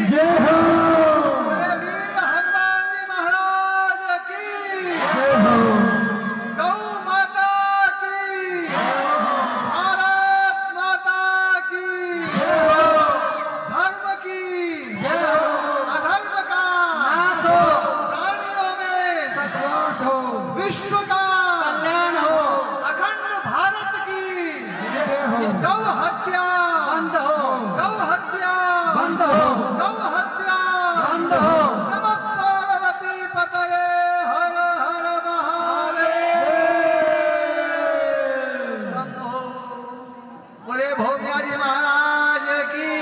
जय हो। वीर हनुमान जी महाराज की जय हो। गौ माता की, भारत माता की, धर्म की, अधर्म का नाश हो, प्राणियों में सस्वास हो, विश्व का कल्याण हो, अखंड भारत की जय हो। गौ हत्या बंद हो, गौ हत्या बंद हो, गौ हत्या बंद हो। नमः पार्वती पतये हर हर महादेव शंभो। बोले भोमिया जी महाराज की,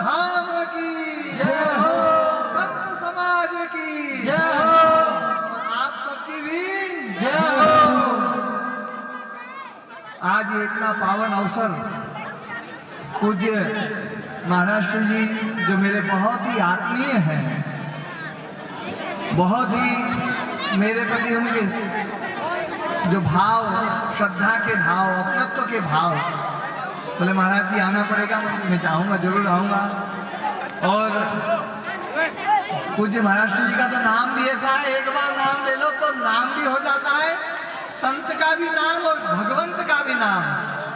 धाम की, जय हो, संत समाज की, जय हो, आप सबकी भी। जय हो। आज ये इतना पावन अवसर पूज्य महाराज श्री जी जो मेरे बहुत ही आत्मीय हैं, बहुत ही मेरे प्रति उनके जो भाव, श्रद्धा के भाव, अपनत्व के भाव, बोले महाराज जी आना पड़ेगा, मैं चाहूँगा, जरूर आऊँगा। और पूज्य महाराज श्री जी का तो नाम भी ऐसा है, एक बार नाम ले लो तो नाम भी हो जाता है, संत का भी नाम और भगवंत का भी नाम।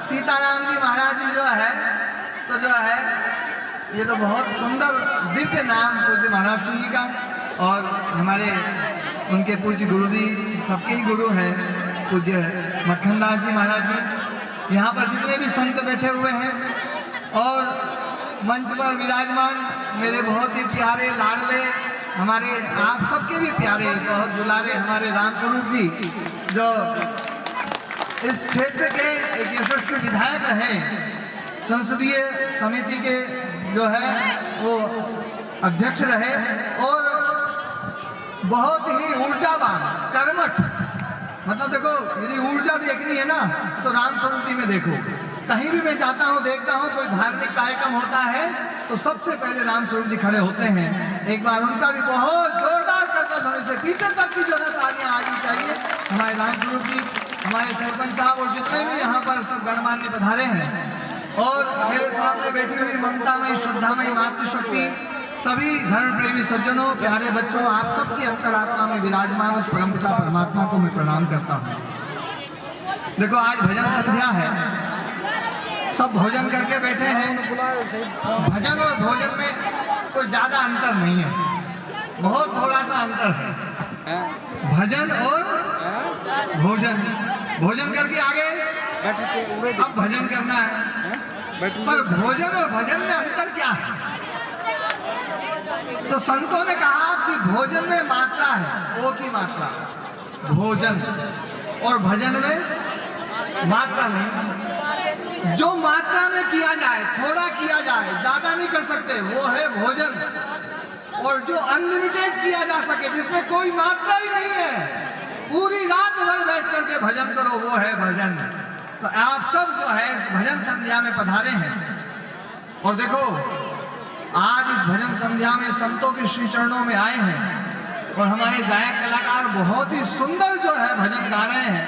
सीताराम जी महाराज जी जो है तो जो है ये तो बहुत सुंदर दिव्य नाम पूज्य महाराज श्री जी का। और हमारे उनके पूज्य गुरु जी, सबके ही गुरु हैं पूज्य मक्खन दास जी महाराज जी। यहाँ पर जितने भी संत बैठे हुए हैं और मंच पर विराजमान मेरे बहुत ही प्यारे लाडले, हमारे आप सबके भी प्यारे, बहुत दुलारे हमारे रामस्वरूप जी जो इस क्षेत्र के एक यशस्वी विधायक रहे, संसदीय समिति के जो है वो अध्यक्ष रहे और बहुत ही ऊर्जावान, कर्मठ। मतलब देखो यदि ऊर्जा देखनी है ना तो रामस्वरूप जी में देखो। कहीं भी मैं जाता हूँ, देखता हूँ कोई धार्मिक कार्यक्रम होता है तो सबसे पहले रामस्वरूप जी खड़े होते हैं। एक बार उनका भी बहुत जोरदार करता ध्वनि से पीछे तक की जो है तालियां आनी चाहिए। हमारे रामस्वरूप जी, हमारे सरपंच साहब और जितने भी यहाँ पर सब गणमान्य पधारे हैं और मेरे सामने बैठी हुई ममतामयी, श्रद्धामयी मातृशक्ति, सभी धर्म प्रेमी सज्जनों, प्यारे बच्चों, आप सबकी अंतरात्मा में विराजमान उस परमपिता परमात्मा को मैं प्रणाम करता हूँ। देखो आज भजन संध्या है, सब भोजन करके बैठे हैं। भजन और भोजन में कोई ज्यादा अंतर नहीं है, बहुत थोड़ा सा अंतर है। भजन और भोजन, भोजन करके आगे अब भजन करना है, पर भोजन और भजन में अंतर क्या है? तो संतों ने कहा कि भोजन में मात्रा है, ओ की मात्रा, भोजन, और भजन में मात्रा नहीं। जो मात्रा में किया जाए, थोड़ा किया जाए, ज्यादा नहीं कर सकते, वो है भोजन। और जो अनलिमिटेड किया जा सके, जिसमें कोई मात्रा ही नहीं है, पूरी रात भर बैठ करके भजन करो, वो है भजन। तो आप सब जो है भजन संध्या में पधारे हैं और देखो आज इस भजन संध्या में संतों के श्री चरणों में आए हैं और हमारे गायक कलाकार बहुत ही सुंदर जो है भजन गा रहे हैं।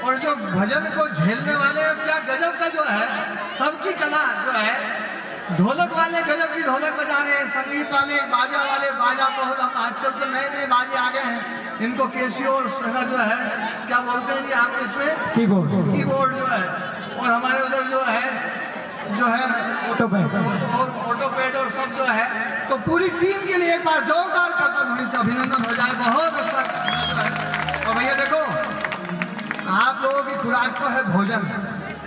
और जो भजन को झेलने वाले, क्या गजब का जो है सबकी कला जो है, ढोलक वाले गजब की ढोलक बजा रहे हैं, संगीत वाले, बाजा वाले बाजा, बहुत अब आजकल के नए नए बाजे आ गए हैं, इनको कैसियो और जो है क्या बोलते हैं आप इसमें, कीबोर्ड, कीबोर्ड जो है, और हमारे उधर जो है ऑटोपैड और सब जो है। तो पूरी टीम के लिए एक बार जोरदार करता ध्वनि से अभिनंदन हो जाए, बहुत अच्छा। और भैया देखो, आप लोगों की खुराक तो है भोजन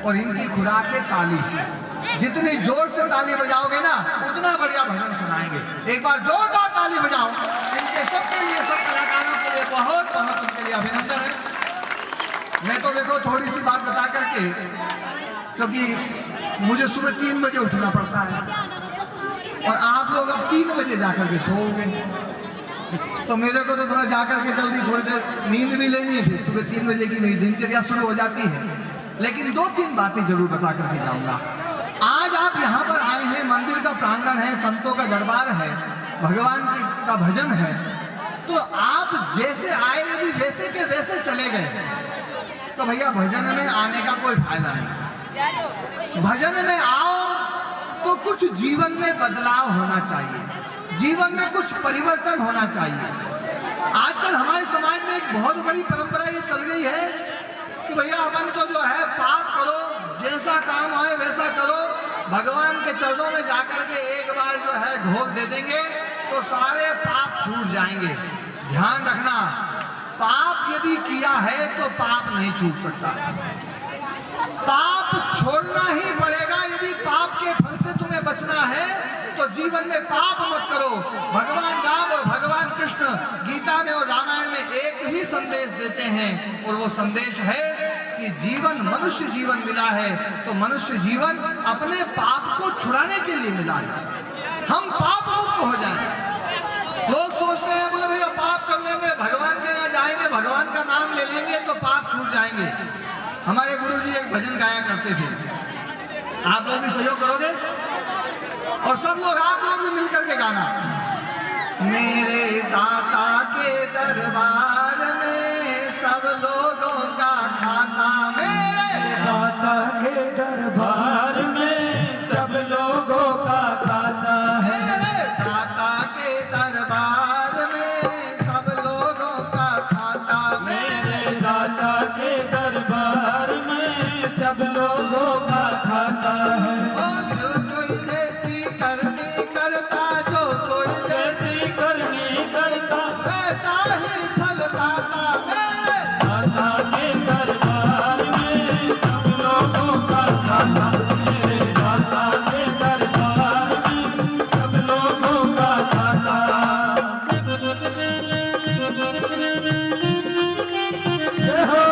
और इनकी खुराक है ताली। जितनी जोर से ताली बजाओगे ना उतना बढ़िया भजन सुनाएंगे। एक बार जोरदार ताली बजाओ इनके सबके लिए, सब कलाकारों के लिए बहुत बहुत उनके लिए अभिनंदन है। मैं तो देखो थोड़ी सी बात बता करके, क्योंकि मुझे सुबह 3 बजे उठना पड़ता है और आप लोग अब 3 बजे जाकर के सोओगे, तो मेरे को तो थोड़ा जाकर के जल्दी थोड़ी देर नींद भी लेनी है, फिर सुबह 3 बजे की मेरी दिनचर्या शुरू हो जाती है। लेकिन 2-3 बातें जरूर बता करके जाऊंगा। आज आप यहाँ पर आए हैं, मंदिर का प्रांगण है, संतों का दरबार है, भगवान का भजन है, तो आप जैसे आए यदि वैसे के वैसे चले गए तो भैया भजन में आने का कोई फायदा नहीं। भजन में आओ तो कुछ जीवन में बदलाव होना चाहिए, जीवन में कुछ परिवर्तन होना चाहिए। आजकल हमारे समाज में एक बहुत बड़ी परंपरा ये चल गई है कि भैया अपन तो जो है पाप करो, जैसा काम आए वैसा करो, भगवान के चरणों में जाकर के एक बार जो है ढोल दे देंगे तो सारे पाप छूट जाएंगे। ध्यान रखना, पाप यदि किया है तो पाप नहीं छूट सकता, पाप छोड़ना ही पड़ेगा। यदि पाप के फल से तुम्हें बचना है तो जीवन में पाप मत करो। भगवान राम और भगवान कृष्ण गीता में और रामायण में एक ही संदेश देते हैं और वो संदेश है कि जीवन, मनुष्य जीवन मिला है तो मनुष्य जीवन अपने पाप को छुड़ाने के लिए मिला है। हम पाप मुक्त हो जाएं। लोग सोचते हैं बोले भैया पाप कर लेंगे, भगवान के यहाँ जाएंगे, भगवान का नाम ले लेंगे तो पाप छूट जाएंगे। हमारे गुरुजी एक भजन गाया करते थे, आप लोग भी सहयोग करोगे और सब लोग, आप लोग भी मिलकर के गाना। मेरे दाता के दरबार में सब लोगों का खाता, मेरे दाता के दरबार में सब लोगों का खाता है। मेरे दाता के दरबार में सब लोगों का खाता, मेरे दाता के दरबार में सब लोगों का खाता है। जो कोई जैसी करनी करता, जो कोई जैसी करनी करता वैसा ही फल पाता। मेरे दाता के दरबार में सब लोगों का खाता, मेरे दाता के दरबार में सब लोगों का खाता। जय हो।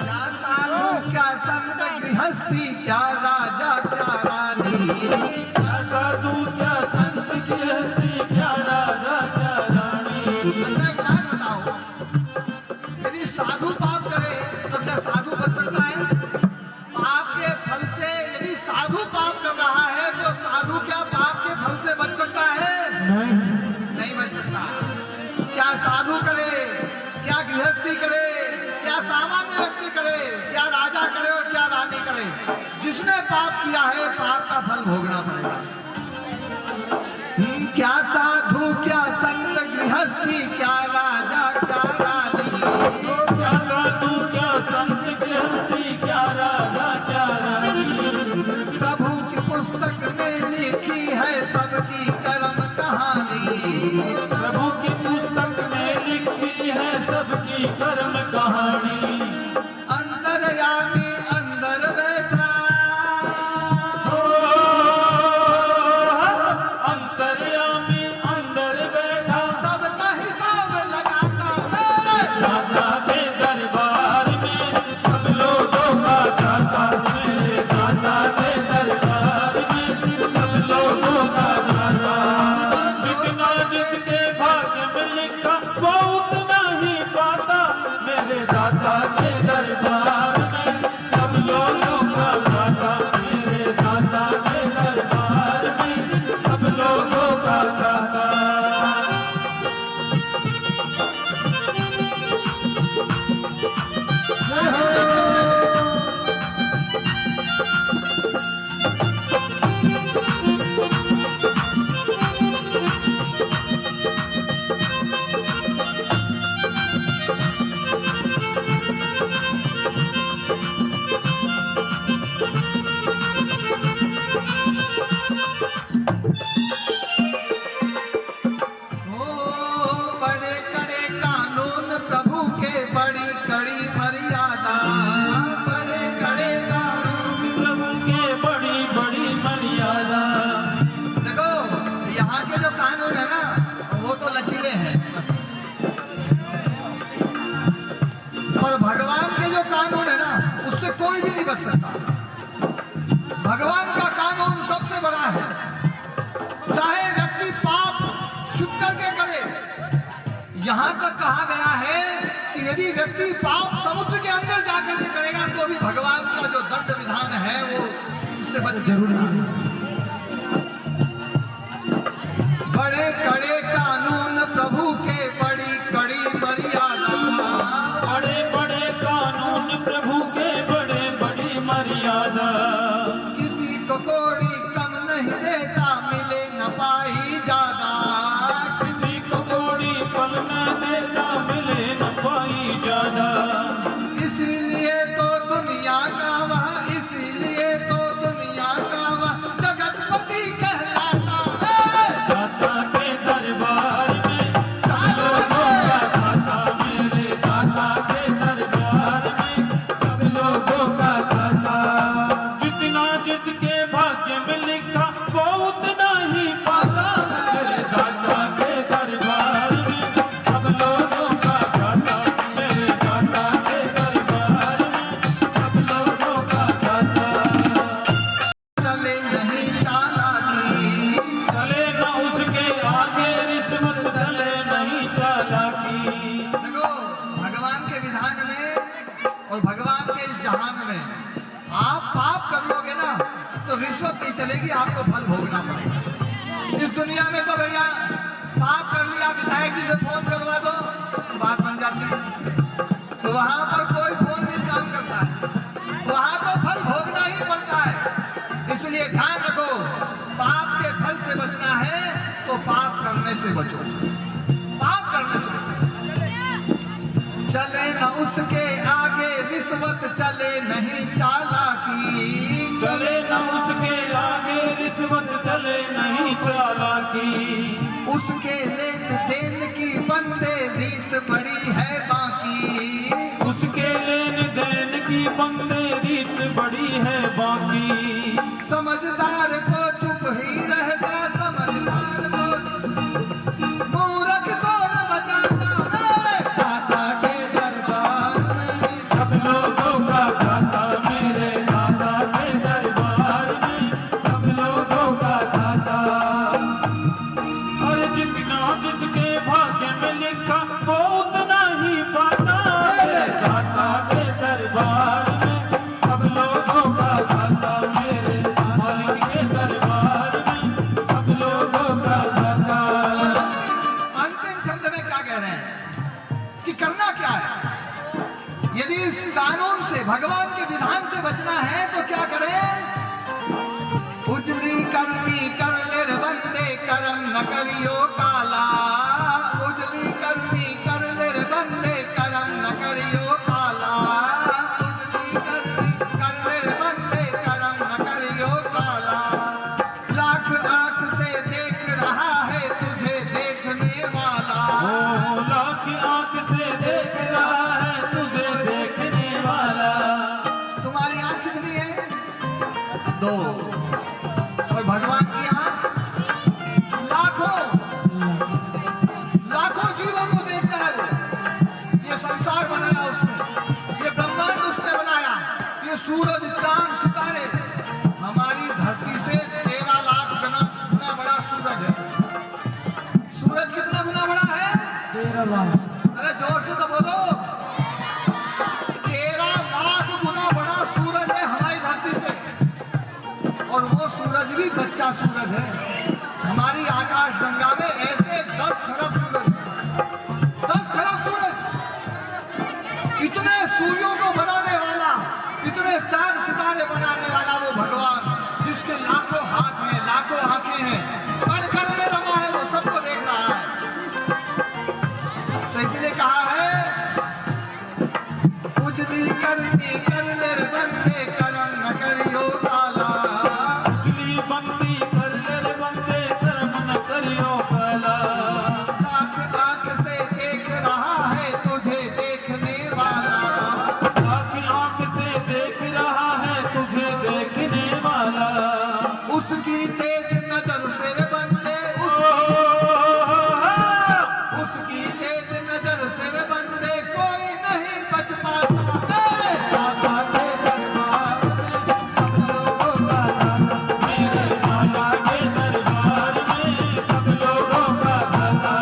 क्या साधु, क्या संत, गृहस्थी, क्या राजा, क्या रानी, क्या साधु, क्या संत, गृहस्थी, क्या राजा, क्या रानी। अच्छा एक बात बताओ, यदि साधु पाप करे तो क्या साधु बच सकता है? पाप के फल से, यदि साधु पाप कर रहा है तो साधु क्या पाप के फल से बच सकता है? नहीं बच सकता। क्या साधु करे, क्या गृहस्थी करे, क्या सामान्य व्यक्ति करे, क्या राजा करे और क्या रानी करे, जिसने पाप किया है पाप का फल भोगना पड़ेगा। क्या साधु, क्या संत, गृहस्थी, क्या राजा, क्या रानी, क्या साधु, क्या संत, गृहस्थी, क्या राजा, क्या रानी। प्रभु की पुस्तक में लिखी है सबकी कर्म कहानी। प्रभु की पुस्तक में लिखी है सबकी कर्म कहानी। अंतर्यामी अंदर बैठा, अंतर्यामी अंदर बैठा सबका हिसाब लगाता। मेरे दाता के दरबार में सब लोगों का खाता, मेरे दाता के दरबार में सब लोगों का खाता। जितना जिसके भाग्य में लिखा वो उतना ही पाता, मेरे दाता के दरबार में सब लोगों का खाता, मेरे दाता के दरबार में सब लोगों का खाता। ओ बड़े कड़े कानून प्रभु के, बड़ी कड़ी मर्यादा। बड़े कड़े कानून, प्रभु के बड़ी बड़ी मर्यादा। देखो यहाँ के जो कानून है ना वो तो लचीले हैं, पर भगवान के जो कानून है ना उससे कोई भी नहीं बच सकता। भगवान का कानून सबसे बड़ा है। चाहे व्यक्ति पाप छुप करके करे, यहाँ तक कहा गया है कि यदि व्यक्ति पाप समुद्र के अंदर जाकर के करेगा तो भी भगवान का जो दंड विधान है वो उससे बच जरूर नहीं। बड़े कड़े कानून प्रभु ही आपको फल भोगना पड़ेगा। इस दुनिया में तो भैया पाप कर लिया, विधायक जी से फोन करवा दो, बात बन जाती है। तो वहां पर कोई फोन नहीं काम करता है, वहां तो फल भोगना ही पड़ता है। इसलिए ध्यान रखो, पाप के फल से बचना है तो पाप करने से बचो, पाप करने से बचो। चले न उसके आगे रिश्वत, चले नहीं चालाकी, चले न उसके आगे रिश्वत, चले नहीं चालाकी। उसके लेन देन की बंदे रीत बड़ी है बाकी, उसके लेन देन की बंदे रीत बड़ी है बाकी। समझदार को चुप ही रहता, समझदार को मूर्ख सोन बचाता, मेरे दाता के दरबार में सब लोगों का दाता, मेरे दाता के दरबार में सब लोगों का दाता। और जितना जिसके भाग्य में लिखा वो उतना ही पाता, मेरे दाता के दरबार में सब लोगों का दाता, मेरे मालिक के दरबार में सब लोगों का दाता। अंतिम छंद में क्या कह रहे हैं कि करना क्या है? यदि इस कानून से, भगवान के विधान से बचना है तो क्या करें? उजली करनी कर ले बंदे, करम न करियो काला। उजली करनी कर ले बंदे, करम न करियो काला। उजली करनी कर ले बंदे, करम न करियो काला। लाख आंख से देख रहा है तुझे देखने वाला। ओ लाख आंख से देख रहा है तुझे देखने वाला। तुम्हारी आंख कितनी है? दो। और भगवान की आंख लाखों लाखों जीवों को देखता है वो। ये संसार बनाया उसने, ये ब्रह्मांड उसने बनाया, ये सूरज चांद सितारे। हमारी धरती से 13 लाख गुना बड़ा सूरज है। सूरज कितना गुना बड़ा है? 13 लाख। अरे जोर से तो बोलो। 13 लाख गुना बड़ा सूरज है हमारी धरती से, और वो सूरज भी बच्चा सूरज है। हमारी आकाश गंगा में ऐसे 10 खरब सूरज, 10 खरब सूरज। इतने सूर्यों को बनाने वाला, इतने चांद सितारे बनाने वाला वो भगवान, जिसके लाखों हाथ हैं, लाखों आंखें हैं, कण कण में रमा है, वो सबको देख रहा है। तो इसलिए कहा है, उजली करनी कर ले बंदे, करम न करियो काला। उजली बंदी कर ले बंदे, कर्म न करियो काला। लाख आंख से देख रहा है तुझे देखने वाला। लाख आंख से देख रहा है तुझे देखने वाला। उसकी तेज नजर से रे बंदे, उसकी तेज नजर से रे बंदे, कोई नहीं बच पाता। मेरे दाता के दरबार में सब लोगों का दाता, मेरे दाता के दरबार में सब लोगों का दाता।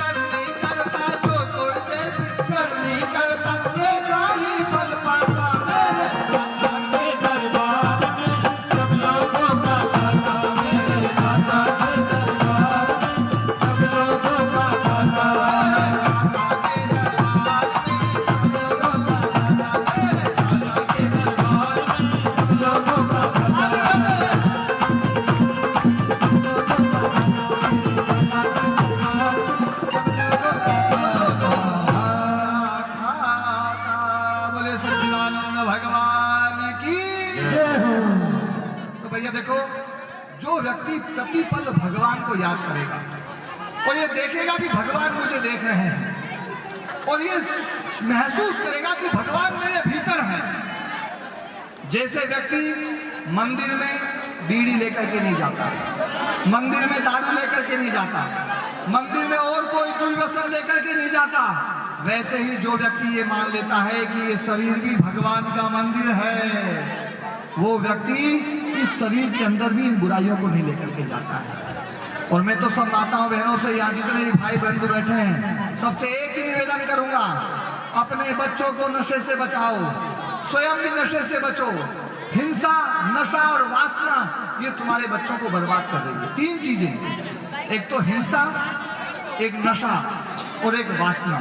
करनी करता जो कोई तेज करनी करता, तेरा ही फल पाता। मेरे दाता के दरबार में सब लोगों का दाता, मेरे दाता के दरबार में सब लोगों का दाता। बोले सच्चिदानंद भगवान की। तो भैया देखो, जो व्यक्ति प्रतिपल भगवान को याद करेगा और ये देखेगा कि भगवान मुझे देख रहे हैं, और ये महसूस करेगा कि भगवान मेरे भीतर है। जैसे व्यक्ति मंदिर में बीड़ी लेकर के नहीं जाता, मंदिर में दारू लेकर के नहीं जाता, मंदिर में और कोई दुर्व्यसन लेकर के नहीं जाता, वैसे ही जो व्यक्ति ये मान लेता है कि ये शरीर भी भगवान का मंदिर है, वो व्यक्ति इस शरीर के अंदर भी इन बुराइयों को नहीं लेकर के जाता है। और मैं तो सब माताओं बहनों से, यहाँ जितने भी भाई बंधु बैठे हैं, सबसे एक ही निवेदन करूंगा, अपने बच्चों को नशे से बचाओ, स्वयं भी नशे से बचो, हिंसा, नशा और वासना ये तुम्हारे बच्चों को बर्बाद कर रही है। 3 चीजें, एक तो हिंसा, एक नशा और एक वासना।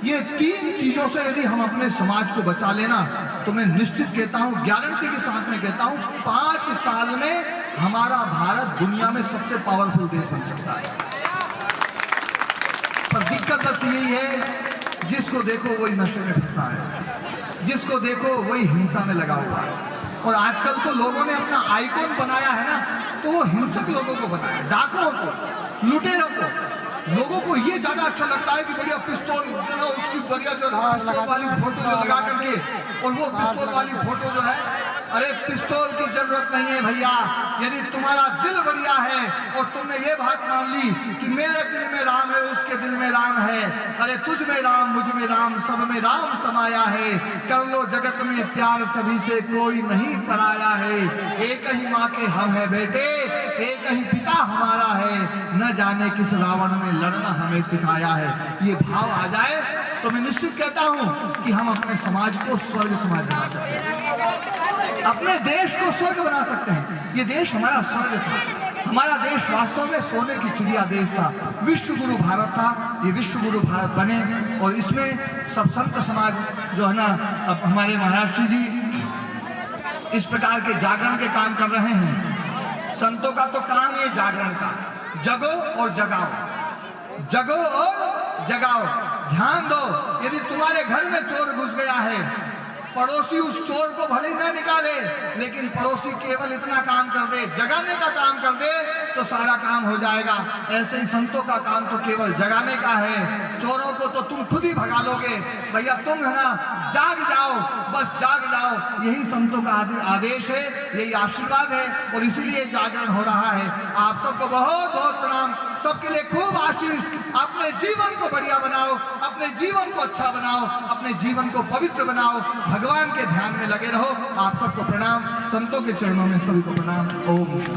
ये 3 चीजों से यदि हम अपने समाज को बचा लेना तो मैं निश्चित कहता हूं, गारंटी के साथ में कहता हूं, 5 साल में हमारा भारत दुनिया में सबसे पावरफुल देश बन सकता है। पर दिक्कत बस यही है, जिसको देखो वही नशे में फंसा है, जिसको देखो वही हिंसा में लगा हुआ है। और आजकल तो लोगों ने अपना आइकॉन बनाया है ना, तो वो हिंसक लोगों को बनाया, डाकुओं को, लुटेरों को। लोगों को ये ज्यादा अच्छा लगता है कि बढ़िया पिस्तौल जो ना, उसकी बढ़िया जो पिस्तौल वाली फोटो जो लगा करके, और वो पिस्तौल वाली फोटो जो है, अरे पिस्तौल की जरूरत नहीं है भैया। यदि तुम्हारा दिल बढ़िया है और तुमने ये बात मान ली कि मेरे दिल में राम है, उसके दिल में राम है, अरे तुझ में राम, मुझ में राम, सब में राम समाया है, कर लो जगत में प्यार, सभी से कोई नहीं पराया है, एक ही माँ के हम है बेटे, एक ही पिता हमारा है, न जाने किस रावण ने लड़ना हमें सिखाया है। ये भाव आ जाए तो मैं निश्चित कहता हूं कि हम अपने समाज को स्वर्ग समाज बना सकते हैं, अपने देश को स्वर्ग बना सकते हैं। ये देश हमारा स्वर्ग था, हमारा देश वास्तव में सोने की चिड़िया देश था, विश्व गुरु भारत था। ये विश्व गुरु भारत बने और इसमें सब संत समाज जो है ना, अब हमारे महाराज श्री जी इस प्रकार के जागरण के काम कर रहे हैं। संतों का तो काम है जागरण का, जगो और जगाओ, जगो और जगाओ। ध्यान दो, यदि तुम्हारे घर में चोर घुस गया है, पड़ोसी उस चोर को भले ही न निकाले, लेकिन पड़ोसी केवल इतना काम कर दे, जगाने का काम कर दे, तो सारा काम हो जाएगा। ऐसे ही संतों का काम तो केवल जगाने का है, चोरों को तो तुम खुद ही भगा लोगे। भैया तुम है ना, जाग जाओ, बस जाग जाओ, यही संतों का आदेश है, यही आशीर्वाद है, और इसीलिए जागरण हो रहा है। आप सबको बहुत बहुत प्रणाम, सबके लिए खूब आशीष। अपने जीवन को बढ़िया बनाओ, अपने जीवन को अच्छा बनाओ, अपने जीवन को पवित्र बनाओ, भगवान के ध्यान में लगे रहो। आप सबको प्रणाम, संतों के चरणों में सभी को प्रणाम। ओम।